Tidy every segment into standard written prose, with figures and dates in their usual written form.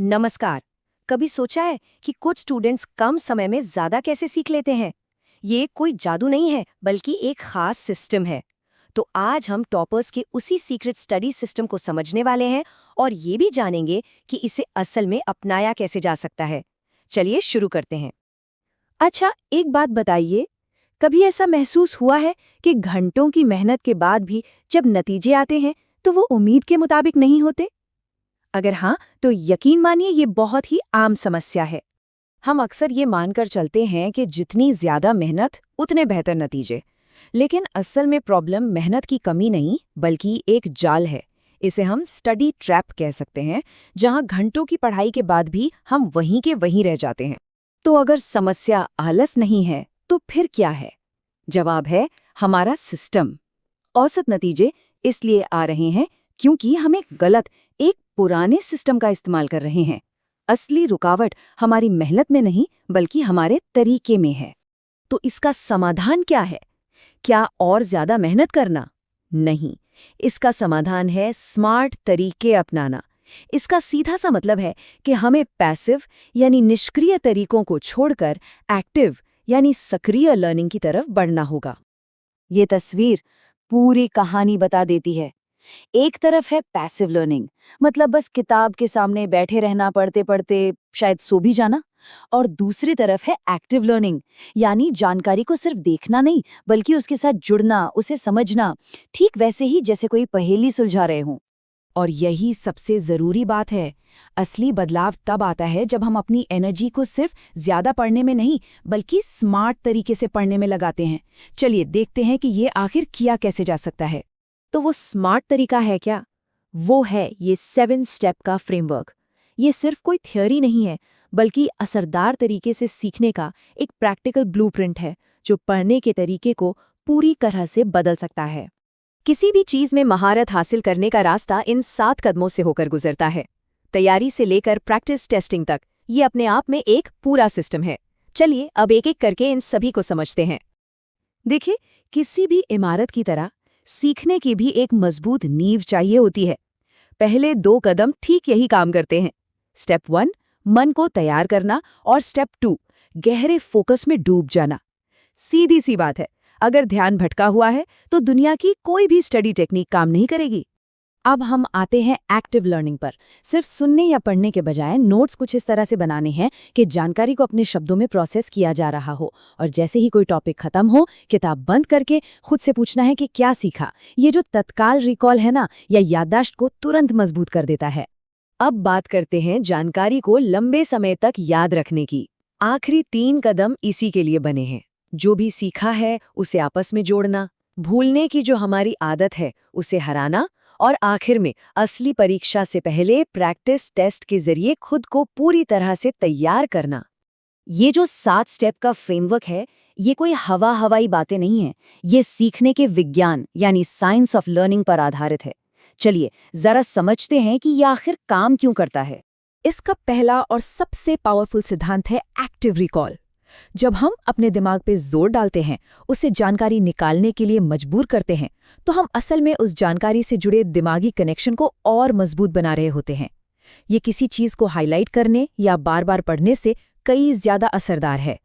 नमस्कार। कभी सोचा है कि कुछ स्टूडेंट्स कम समय में ज्यादा कैसे सीख लेते हैं? ये कोई जादू नहीं है, बल्कि एक खास सिस्टम है। तो आज हम टॉपर्स के उसी सीक्रेट स्टडी सिस्टम को समझने वाले हैं और ये भी जानेंगे कि इसे असल में अपनाया कैसे जा सकता है। चलिए शुरू करते हैं। अच्छा, एक बात बताइए, कभी ऐसा महसूस हुआ है कि घंटों की मेहनत के बाद भी जब नतीजे आते हैं तो वो उम्मीद के मुताबिक नहीं होते? अगर हाँ, तो यकीन मानिए ये बहुत ही आम समस्या है। हम अक्सर ये मानकर चलते हैं कि जितनी ज्यादा मेहनत उतने बेहतर नतीजे। लेकिन असल में प्रॉब्लम मेहनत की कमी नहीं, बल्कि एक जाल है। इसे हम स्टडी ट्रैप कह सकते हैं, जहां घंटों की पढ़ाई के बाद भी हम वहीं के वहीं रह जाते हैं। तो अगर समस्या आलस नहीं है, तो फिर क्या है? जवाब है हमारा सिस्टम। औसत नतीजे इसलिए आ रहे हैं क्योंकि हम एक पुराने सिस्टम का इस्तेमाल कर रहे हैं। असली रुकावट हमारी मेहनत में नहीं, बल्कि हमारे तरीके में है। तो इसका समाधान क्या है? क्या और ज्यादा मेहनत करना? नहीं, इसका समाधान है स्मार्ट तरीके अपनाना। इसका सीधा सा मतलब है कि हमें पैसिव यानी निष्क्रिय तरीकों को छोड़कर एक्टिव यानी सक्रिय लर्निंग की तरफ बढ़ना होगा। ये तस्वीर पूरी कहानी बता देती है। एक तरफ है पैसिव लर्निंग, मतलब बस किताब के सामने बैठे रहना, पढ़ते पढ़ते शायद सो भी जाना। और दूसरी तरफ है एक्टिव लर्निंग, यानी जानकारी को सिर्फ देखना नहीं, बल्कि उसके साथ जुड़ना, उसे समझना, ठीक वैसे ही जैसे कोई पहेली सुलझा रहे हों। और यही सबसे जरूरी बात है। असली बदलाव तब आता है जब हम अपनी एनर्जी को सिर्फ ज्यादा पढ़ने में नहीं, बल्कि स्मार्ट तरीके से पढ़ने में लगाते हैं। चलिए देखते हैं कि ये आखिर किया कैसे जा सकता है। तो वो स्मार्ट तरीका है क्या? वो है ये 7 स्टेप का फ्रेमवर्क। ये सिर्फ कोई थ्योरी नहीं है, बल्कि असरदार तरीके से सीखने का एक प्रैक्टिकल ब्लूप्रिंट है, जो पढ़ने के तरीके को पूरी तरह से बदल सकता है। किसी भी चीज में महारत हासिल करने का रास्ता इन 7 कदमों से होकर गुजरता है। तैयारी से लेकर प्रैक्टिस टेस्टिंग तक ये अपने आप में एक पूरा सिस्टम है। चलिए अब एक एक करके इन सभी को समझते हैं। देखिए, किसी भी इमारत की तरह सीखने की भी एक मजबूत नींव चाहिए होती है। पहले 2 कदम ठीक यही काम करते हैं। स्टेप 1 मन को तैयार करना और स्टेप 2 गहरे फोकस में डूब जाना। सीधी सी बात है, अगर ध्यान भटका हुआ है तो दुनिया की कोई भी स्टडी टेक्निक काम नहीं करेगी। अब हम आते हैं एक्टिव लर्निंग पर। सिर्फ सुनने या पढ़ने के बजाय नोट्स कुछ इस तरह से बनाने हैं कि जानकारी को अपने शब्दों में प्रोसेस किया जा रहा हो, और जैसे ही कोई टॉपिक खत्म हो, किताब बंद करके खुद से पूछना है कि क्या सीखा। ये जो तत्काल रिकॉल है ना, या याददाश्त को तुरंत मजबूत कर देता है। अब बात करते हैं जानकारी को लंबे समय तक याद रखने की। आखिरी 3 कदम इसी के लिए बने हैं। जो भी सीखा है उसे आपस में जोड़ना, भूलने की जो हमारी आदत है उसे हराना, और आखिर में असली परीक्षा से पहले प्रैक्टिस टेस्ट के जरिए खुद को पूरी तरह से तैयार करना। ये जो 7 स्टेप का फ्रेमवर्क है, ये कोई हवाई बातें नहीं है। ये सीखने के विज्ञान यानी साइंस ऑफ लर्निंग पर आधारित है। चलिए जरा समझते हैं कि ये आखिर काम क्यों करता है। इसका पहला और सबसे पावरफुल सिद्धांत है एक्टिव रिकॉल। जब हम अपने दिमाग पे जोर डालते हैं, उसे जानकारी निकालने के लिए मजबूर करते हैं, तो हम असल में उस जानकारी से जुड़े दिमागी कनेक्शन को और मजबूत बना रहे होते हैं। ये किसी चीज को हाईलाइट करने या बार बार पढ़ने से कई ज्यादा असरदार है।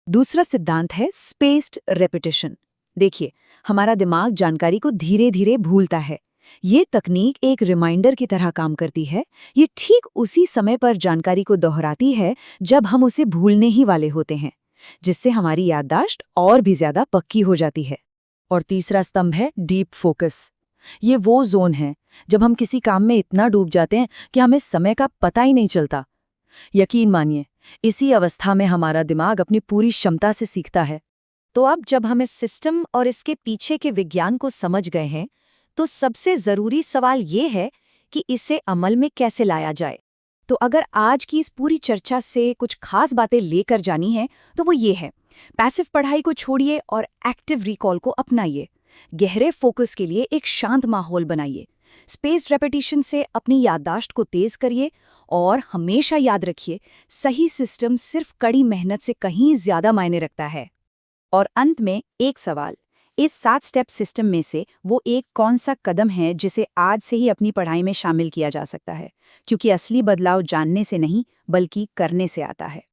दूसरा सिद्धांत है स्पेस्ड रेपिटेशन। देखिए, हमारा दिमाग जानकारी को धीरे धीरे भूलता है। ये तकनीक एक रिमाइंडर की तरह काम करती है। ये ठीक उसी समय पर जानकारी को दोहराती है जब हम उसे भूलने ही वाले होते हैं, जिससे हमारी याददाश्त और भी ज्यादा पक्की हो जाती है। और तीसरा स्तंभ है डीप फोकस। ये वो जोन है जब हम किसी काम में इतना डूब जाते हैं कि हमें समय का पता ही नहीं चलता। यकीन मानिए, इसी अवस्था में हमारा दिमाग अपनी पूरी क्षमता से सीखता है। तो अब जब हम इस सिस्टम और इसके पीछे के विज्ञान को समझ गए हैं, तो सबसे जरूरी सवाल ये है कि इसे अमल में कैसे लाया जाए। तो अगर आज की इस पूरी चर्चा से कुछ खास बातें लेकर जानी है, तो वो ये है, पैसिव पढ़ाई को छोड़िए और एक्टिव रिकॉल को अपनाइए। गहरे फोकस के लिए एक शांत माहौल बनाइए। स्पेस्ड रेपिटेशन से अपनी याददाश्त को तेज करिए, और हमेशा याद रखिए, सही सिस्टम सिर्फ कड़ी मेहनत से कहीं ज्यादा मायने रखता है। और अंत में एक सवाल, इस 7 स्टेप सिस्टम में से वो एक कौन सा कदम है जिसे आज से ही अपनी पढ़ाई में शामिल किया जा सकता है, क्योंकि असली बदलाव जानने से नहीं बल्कि करने से आता है।